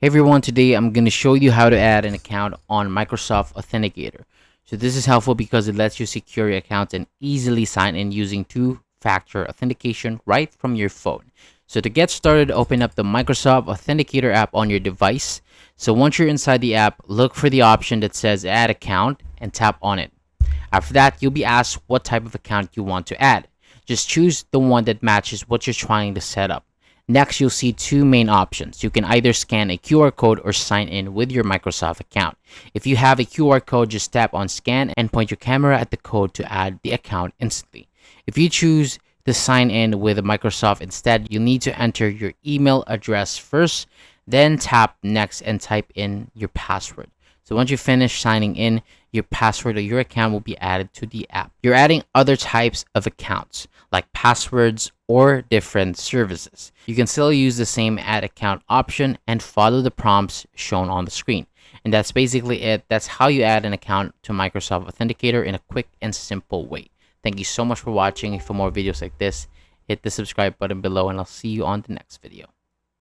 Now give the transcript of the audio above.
Hey everyone, today I'm going to show you how to add an account on Microsoft Authenticator. So this is helpful because it lets you secure your account and easily sign in using two-factor authentication right from your phone. So to get started, open up the Microsoft Authenticator app on your device. So once you're inside the app, look for the option that says Add Account and tap on it. After that, you'll be asked what type of account you want to add. Just choose the one that matches what you're trying to set up. Next, you'll see two main options. You can either scan a QR code or sign in with your Microsoft account. If you have a QR code, just tap on scan and point your camera at the code to add the account instantly. If you choose to sign in with Microsoft instead, you'll need to enter your email address first, then tap next and type in your password. So once you finish signing in, your password or your account will be added to the app. You're adding other types of accounts like passwords or different services. You can still use the same add account option and follow the prompts shown on the screen. And that's basically it. That's how you add an account to Microsoft Authenticator in a quick and simple way. Thank you so much for watching. For more videos like this, hit the subscribe button below and I'll see you on the next video.